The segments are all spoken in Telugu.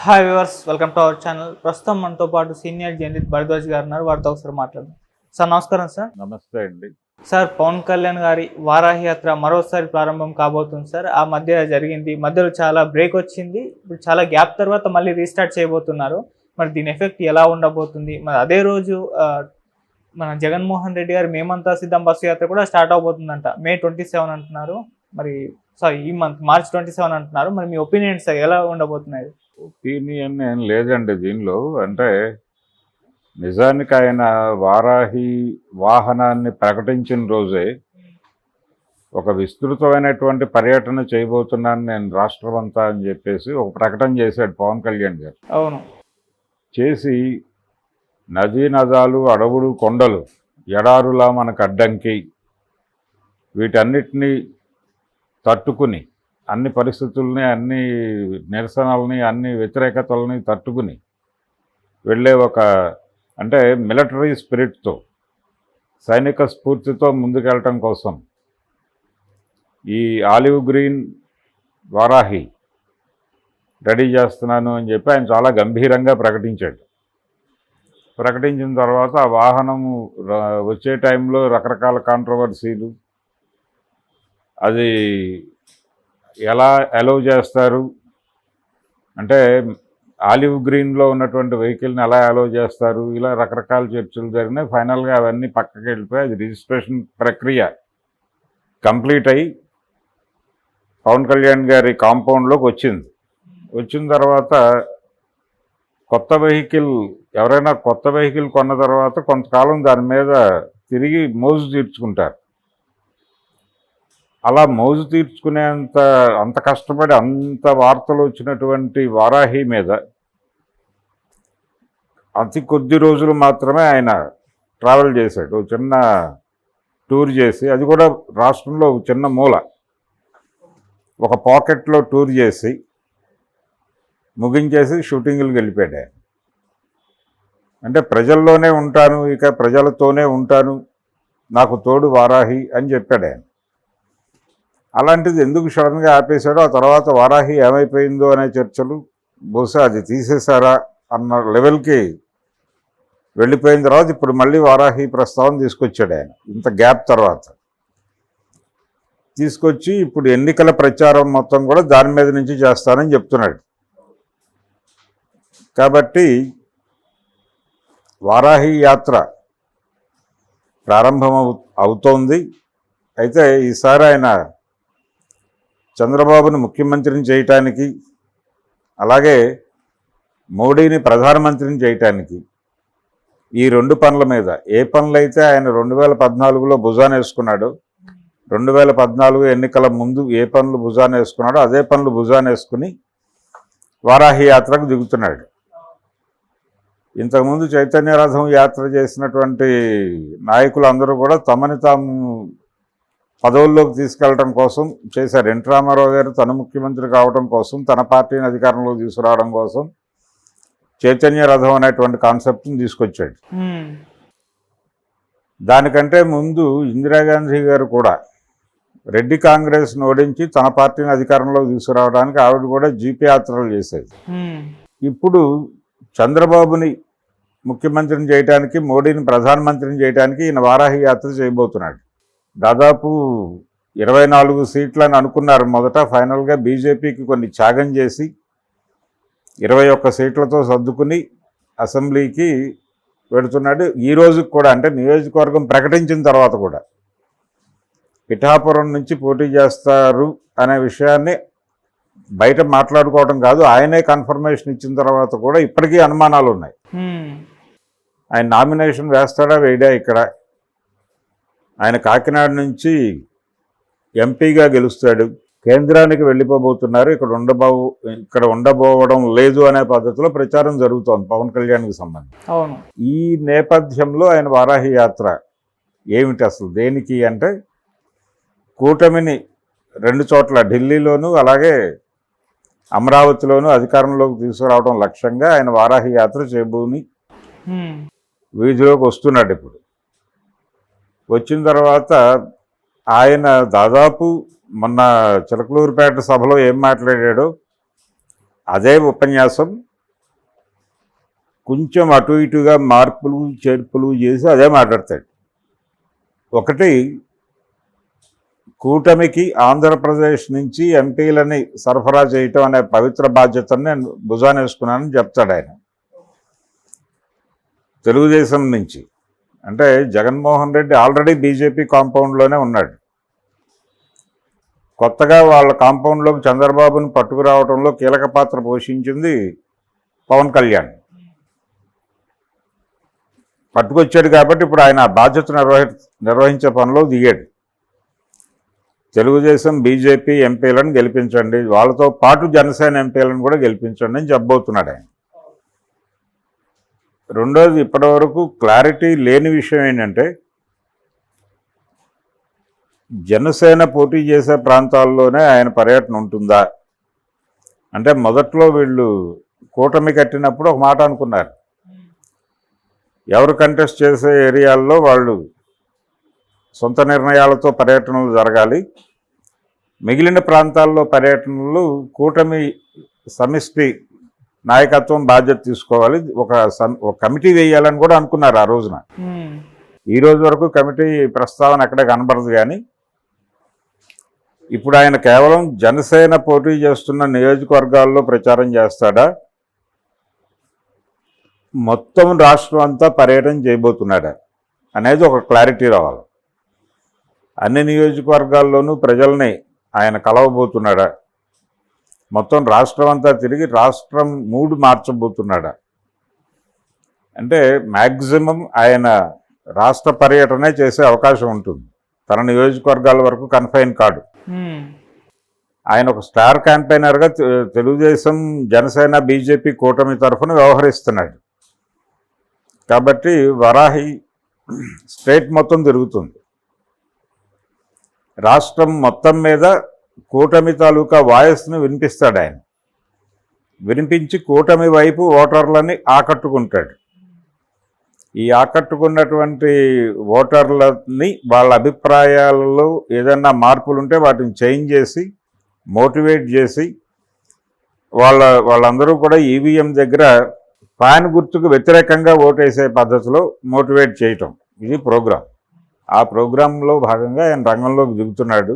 Hi viewers, welcome to our channel. ప్రస్తుతం మనతో పాటు సీనియర్ జర్నలిస్ట్ భరద్వాజ్ గారు ఉన్నారు. వారితో ఒకసారి మాట్లాడదాం. సార్ నమస్కారం. సార్ నమస్తే అండి. సార్, పవన్ కళ్యాణ్ గారి వారాహి యాత్ర మరోసారి ప్రారంభం కాబోతుంది. సార్ ఆ మధ్య జరిగింది, మధ్యలో చాలా బ్రేక్ వచ్చింది, ఇప్పుడు చాలా గ్యాప్ తర్వాత మళ్ళీ రీస్టార్ట్ చేయబోతున్నారు. మరి దీని ఎఫెక్ట్ ఎలా ఉండబోతుంది? మరి అదే రోజు మన జగన్మోహన్ రెడ్డి గారి మేమంతా సిద్ధం బస్సు యాత్ర కూడా స్టార్ట్ అవబోతుందంట. May 27 అంటున్నారు. మరి సారీ, ఈ మంత్ March 27 అంటున్నారు. మరి మీ ఒపీనియన్స్ ఎలా ఉండబోతున్నాయి? ఒపీనియన్ ఏం లేదండి దీనిలో. అంటే నిజానికి ఆయన వారాహి వాహనాన్ని ప్రకటించిన రోజే ఒక విస్తృతమైనటువంటి పర్యటన చేయబోతున్నాను నేను రాష్ట్రం అంతా అని చెప్పేసి ఒక ప్రకటన చేశాడు పవన్ కళ్యాణ్ గారు. అవును. చేసి నదీ నదాలు, అడవులు, కొండలు, ఎడారులా మనకు అడ్డంకి, వీటన్నిటినీ తట్టుకుని, అన్ని పరిస్థితుల్ని, అన్ని నిరసనల్ని, అన్ని వ్యతిరేకతల్ని తట్టుకుని వెళ్ళే ఒక అంటే మిలిటరీ స్పిరిట్తో, సైనిక స్ఫూర్తితో ముందుకెళ్ళటం కోసం ఈ ఆలివ్ గ్రీన్ వారాహి రెడీ చేస్తున్నాను అని చెప్పి ఆయన చాలా గంభీరంగా ప్రకటించాడు. ప్రకటించిన తర్వాత ఆ వాహనం వచ్చే టైంలో రకరకాల కాంట్రవర్సీలు, అది ఎలా అలౌ చేస్తారు అంటే ఆలివ్ గ్రీన్లో ఉన్నటువంటి వెహికల్ని ఎలా అలౌ చేస్తారు, ఇలా రకరకాల చర్చలు జరిగినాయి. ఫైనల్గా అవన్నీ పక్కకి వెళ్ళిపోయి అది రిజిస్ట్రేషన్ ప్రక్రియ కంప్లీట్ అయ్యి పవన్ కళ్యాణ్ గారి కాంపౌండ్లోకి వచ్చింది. వచ్చిన తర్వాత కొత్త వెహికల్, ఎవరైనా కొత్త వెహికల్ కొన్న తర్వాత కొంతకాలం దాని మీద తిరిగి మోజు తీర్చుకుంటారు. అలా మోజు తీర్చుకునేంత అంత కష్టపడి అంత వార్తలు వచ్చినటువంటి వారాహి మీద అతి కొద్ది రోజులు మాత్రమే ఆయన ట్రావెల్ చేశాడు. చిన్న టూర్ చేసి, అది కూడా రాష్ట్రంలో చిన్న మూల, ఒక పాకెట్లో టూర్ చేసి ముగించేసి షూటింగ్లకు వెళ్ళిపోయాడు ఆయన. అంటే ప్రజల్లోనే ఉంటాను, ఇక ప్రజలతోనే ఉంటాను, నాకు తోడు వారాహి అని చెప్పాడు ఆయన. అలాంటిది ఎందుకు సడన్గా ఆపేశాడో, ఆ తర్వాత వారాహి ఏమైపోయిందో అనే చర్చలు, బహుశా అది తీసేశారా అన్న లెవెల్కి వెళ్ళిపోయిన తర్వాత ఇప్పుడు మళ్ళీ వారాహి ప్రస్తావన తీసుకొచ్చాడు ఆయన. ఇంత గ్యాప్ తర్వాత తీసుకొచ్చి ఇప్పుడు ఎన్నికల ప్రచారం మొత్తం కూడా దాని మీద నుంచి చేస్తానని చెప్తున్నాడు. కాబట్టి వారాహి యాత్ర ప్రారంభం అవుతోంది. అయితే ఈసారి ఆయన చంద్రబాబును ముఖ్యమంత్రిని చేయటానికి, అలాగే మోడీని ప్రధానమంత్రిని చేయటానికి, ఈ రెండు పనుల మీద, ఏ పనులైతే ఆయన 2014లో భుజాన వేసుకున్నాడో, 2014 ఎన్నికల ముందు ఏ పనులు భుజాన వేసుకున్నాడో అదే పనులు భుజాన వేసుకుని వారాహి యాత్రకు దిగుతున్నాడు. ఇంతకుముందు చైతన్య రథం యాత్ర చేసినటువంటి నాయకులందరూ కూడా తమని తాము పదవుల్లోకి తీసుకెళ్లడం కోసం చేశారు. ఎన్టీ రామారావు గారు తన ముఖ్యమంత్రి కావడం కోసం, తన పార్టీని అధికారంలోకి తీసుకురావడం కోసం చైతన్య రథం అనేటువంటి కాన్సెప్ట్ని తీసుకొచ్చాడు. దానికంటే ముందు ఇందిరాగాంధీ గారు కూడా రెడ్డి కాంగ్రెస్ను ఓడించి తన పార్టీని అధికారంలోకి తీసుకురావడానికి ఆవిడ కూడా జీపీ యాత్రలు చేసేది. ఇప్పుడు చంద్రబాబుని ముఖ్యమంత్రిని చేయడానికి, మోడీని ప్రధానమంత్రిని చేయడానికి ఈయన వారాహి యాత్ర చేయబోతున్నాడు. దాదాపు 24 సీట్లని అనుకున్నారు మొదట. ఫైనల్గా బీజేపీకి కొన్ని త్యాగం చేసి 21 సీట్లతో సర్దుకుని అసెంబ్లీకి పెడుతున్నాడు. ఈ రోజుకి కూడా, అంటే నియోజకవర్గం ప్రకటించిన తర్వాత కూడా పిఠాపురం నుంచి పోటీ చేస్తారు అనే విషయాన్ని బయట మాట్లాడుకోవడం కాదు, ఆయనే కన్ఫర్మేషన్ ఇచ్చిన తర్వాత కూడా ఇప్పటికీ అనుమానాలు ఉన్నాయి. ఆయన నామినేషన్ వేస్తాడా వేయడా? ఇక్కడ ఆయన కాకినాడ నుంచి ఎంపీగా గెలుస్తాడు, కేంద్రానికి వెళ్ళిపోబోతున్నారు, ఇక్కడ ఉండబోవడం లేదు అనే పద్ధతిలో ప్రచారం జరుగుతోంది పవన్ కళ్యాణ్కి సంబంధించి. ఈ నేపథ్యంలో ఆయన వారాహి యాత్ర ఏమిటి అసలు, దేనికి అంటే కూటమిని 2 చోట్ల ఢిల్లీలోనూ అలాగే అమరావతిలోనూ అధికారంలోకి తీసుకురావడం లక్ష్యంగా ఆయన వారాహి యాత్ర చేయబోని వీధిలోకి వస్తున్నాడు. ఇప్పుడు వచ్చిన తర్వాత ఆయన దాదాపు మొన్న చిలకలూరుపేట సభలో ఏం మాట్లాడాడో అదే ఉపన్యాసం కొంచెం అటు ఇటుగా మార్పులు చేర్పులు చేసి అదే మాట్లాడతాడు. ఒకటి, కూటమికి ఆంధ్రప్రదేశ్ నుంచి ఎంపీలని సరఫరా చేయటం అనే పవిత్ర బాధ్యతను నేను భుజాన వేసుకున్నానని చెప్తాడు ఆయన. తెలుగుదేశం నుంచి అంటే జగన్మోహన్ రెడ్డి ఆల్రెడీ బీజేపీ కాంపౌండ్లోనే ఉన్నాడు. కొత్తగా వాళ్ళ కాంపౌండ్లోకి చంద్రబాబును పట్టుకురావడంలో కీలక పాత్ర పోషించింది పవన్ కళ్యాణ్. పట్టుకొచ్చాడు కాబట్టి ఇప్పుడు ఆయన బాధ్యత నిర్వహించే పనిలో దిగాడు. తెలుగుదేశం బీజేపీ ఎంపీలను గెలిపించండి, వాళ్ళతో పాటు జనసేన ఎంపీలను కూడా గెలిపించండి అని చెప్పబోతున్నాడు ఆయన. రెండోది, ఇప్పటివరకు క్లారిటీ లేని విషయం ఏంటంటే జనసేన పోటీ చేసే ప్రాంతాల్లోనే ఆయన పర్యటన ఉంటుందా అంటే, మొదట్లో వీళ్ళు కూటమి కట్టినప్పుడు ఒక మాట అనుకున్నారు, ఎవరు కంటెస్ట్ చేసే ఏరియాల్లో వాళ్ళు సొంత నిర్ణయాలతో పర్యటనలు జరగాలి, మిగిలిన ప్రాంతాల్లో పర్యటనలు కూటమి సమిష్టి నాయకత్వం బాధ్యత తీసుకోవాలి, ఒక కమిటీ వేయాలని కూడా అనుకున్నారు ఆ రోజున. ఈ రోజు వరకు కమిటీ ప్రస్తావన ఎక్కడ కనబడదు. కానీ ఇప్పుడు ఆయన కేవలం జనసేన పోటీ చేస్తున్న నియోజకవర్గాల్లో ప్రచారం చేస్తాడా, మొత్తం రాష్ట్రం అంతా పర్యటన చేయబోతున్నాడా అనేది ఒక క్లారిటీ రావాలి. అన్ని నియోజకవర్గాల్లోనూ ప్రజల్ని ఆయన కలవబోతున్నాడా, మొత్తం రాష్ట్రం అంతా తిరిగి రాష్ట్రం మూడు మార్చబోతున్నాడా అంటే మ్యాక్సిమం ఆయన రాష్ట్ర పర్యటనే చేసే అవకాశం ఉంటుంది. తన నియోజకవర్గాల వరకు కన్ఫైన్ కాడు. ఆయన ఒక స్టార్ క్యాంపెయినర్గా తెలుగుదేశం జనసేన బీజేపీ కూటమి తరఫున వ్యవహరిస్తున్నాడు. కాబట్టి వరాహి స్టేట్ మొత్తం తిరుగుతుంది. రాష్ట్రం మొత్తం మీద కూటమి తాలూకా వాయిస్ని వినిపిస్తాడు ఆయన. వినిపించి కూటమి వైపు ఓటర్లని ఆకట్టుకుంటాడు. ఈ ఆకట్టుకున్నటువంటి ఓటర్లని వాళ్ళ అభిప్రాయాలలో ఏదైనా మార్పులు ఉంటే వాటిని చేంజ్ చేసి మోటివేట్ చేసి వాళ్ళందరూ కూడా ఈవీఎం దగ్గర ఫ్యాన్ గుర్తుకు వ్యతిరేకంగా ఓటేసే పద్ధతిలో మోటివేట్ చేయటం, ఇది ప్రోగ్రాం. ఆ ప్రోగ్రాంలో భాగంగా ఆయన రంగంలోకి దిగుతున్నాడు.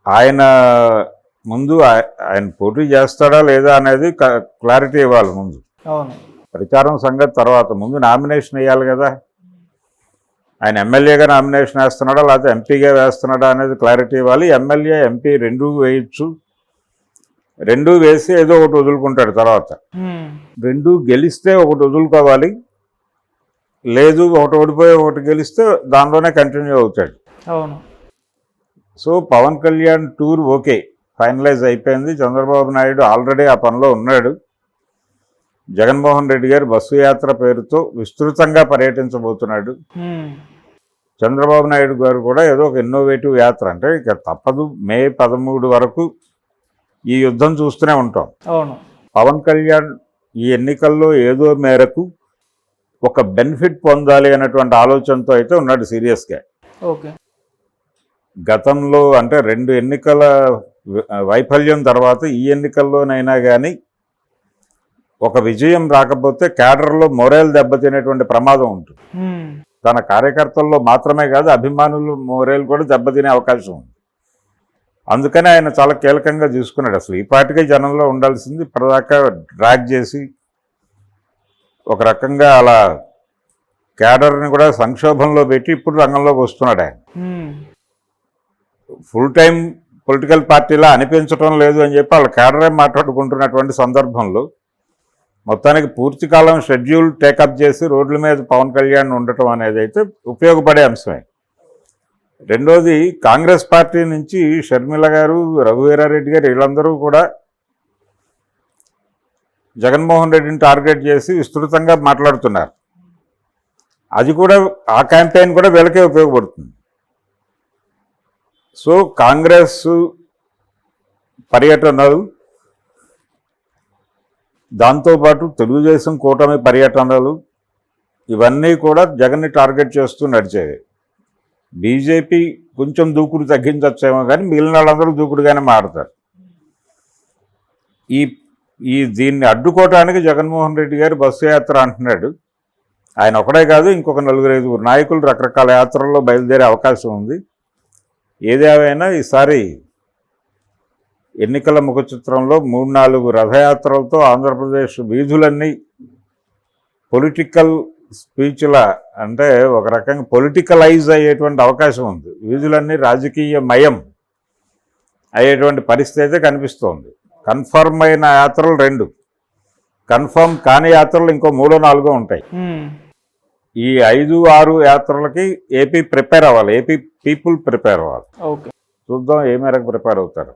ఆయన ముందు ఆయన పోటీ చేస్తాడా లేదా అనేది క్లారిటీ ఇవ్వాలి. ముందు ప్రచారం సంగతి తర్వాత, ముందు నామినేషన్ వేయాలి కదా. ఆయన ఎమ్మెల్యేగా నామినేషన్ వేస్తున్నాడా లేకపోతే ఎంపీగా వేస్తున్నాడా అనేది క్లారిటీ ఇవ్వాలి. ఎమ్మెల్యే ఎంపీ రెండూ వేయచ్చు, రెండూ వేసి ఏదో ఒకటి వదులుకుంటాడు. తర్వాత రెండూ గెలిస్తే ఒకటి వదులుకోవాలి, లేదు ఒకటి ఓడిపోయి ఒకటి గెలిస్తే దానిలోనే కంటిన్యూ అవుతాడు. So Pawan Kalyan tour okay, finalise అయిపోయింది. చంద్రబాబు నాయుడు ఆల్రెడీ ఆ పనిలో ఉన్నాడు. జగన్మోహన్ రెడ్డి గారు బస్సు యాత్ర పేరుతో విస్తృతంగా పర్యటించబోతున్నాడు. చంద్రబాబు నాయుడు గారు కూడా ఏదో ఒక ఇన్నోవేటివ్ యాత్ర, అంటే ఇక తప్పదు, మే 13 వరకు ఈ యుద్ధం చూస్తూనే ఉంటాం. పవన్ కళ్యాణ్ ఈ ఎన్నికల్లో ఏదో మేరకు ఒక బెనిఫిట్ పొందాలి అనేటువంటి ఆలోచనతో అయితే ఉన్నాడు సీరియస్గా. గతంలో అంటే 2 ఎన్నికల వైఫల్యం తర్వాత ఈ ఎన్నికల్లోనైనా కానీ ఒక విజయం రాకపోతే క్యాడర్లో మొరేల్ దెబ్బతినేటువంటి ప్రమాదం ఉంటుంది. తన కార్యకర్తల్లో మాత్రమే కాదు, అభిమానులు మొరేల్ కూడా దెబ్బతినే అవకాశం ఉంది. అందుకనే ఆయన చాలా కీలకంగా చూసుకున్నాడు. అసలు ఈ పార్టీకే జనంలో ఉండాల్సింది ఇప్పటిదాకా డ్రాగ్ చేసి ఒక రకంగా అలా క్యాడర్ని కూడా సంక్షోభంలో పెట్టి ఇప్పుడు రంగంలోకి వస్తున్నాడు ఆయన. ఫుల్ టైం పొలిటికల్ పార్టీలా అనిపించడం లేదు అని చెప్పి వాళ్ళ క్యాడరే మాట్లాడుకుంటున్నటువంటి సందర్భంలో మొత్తానికి పూర్తికాలం షెడ్యూల్ టేకప్ చేసి రోడ్ల మీద పవన్ కళ్యాణ్ ఉండటం అనేది అయితే ఉపయోగపడే అంశమే. రెండోది, కాంగ్రెస్ పార్టీ నుంచి షర్మిల గారు, రఘువీరారెడ్డి గారు వీళ్ళందరూ కూడా జగన్మోహన్ రెడ్డిని టార్గెట్ చేసి విస్తృతంగా మాట్లాడుతున్నారు. అది కూడా, ఆ క్యాంపెయిన్ కూడా వీళ్ళకే ఉపయోగపడుతుంది. సో కాంగ్రెస్ పర్యటనలు, దాంతోపాటు తెలుగుదేశం కూటమి పర్యటనలు, ఇవన్నీ కూడా జగన్ని టార్గెట్ చేస్తూ నడిచేవి. బీజేపీ కొంచెం దూకుడు తగ్గించవచ్చేమో కానీ మిగిలిన వాళ్ళందరూ దూకుడుగానే మారుతారు. ఈ దీన్ని అడ్డుకోవటానికి జగన్మోహన్ రెడ్డి గారు బస్సు యాత్ర అంటున్నాడు. ఆయన ఒకడే కాదు, ఇంకొక 4-5 నాయకులు రకరకాల యాత్రల్లో బయలుదేరే అవకాశం ఉంది. ఏదేమైనా ఈసారి ఎన్నికల ముఖ చిత్రంలో 3-4 రథయాత్రలతో ఆంధ్రప్రదేశ్ వీధులన్నీ పొలిటికల్ స్పీచ్ల, అంటే ఒక రకంగా పొలిటికలైజ్ అయ్యేటువంటి అవకాశం ఉంది. వీధులన్నీ రాజకీయ మయం అయ్యేటువంటి పరిస్థితి అయితే కనిపిస్తోంది. కన్ఫర్మ్ అయిన యాత్రలు 2, కన్ఫర్మ్ కాని యాత్రలు ఇంకో 3-4 ఉంటాయి. ఈ 5-6 యాత్రలకి ఏపీ ప్రిపేర్ అవ్వాలి, ఏపీ పీపుల్ ప్రిపేర్ అవ్వాలి. ఓకే, చూద్దాం ఏ మేరకు ప్రిపేర్ అవుతారు.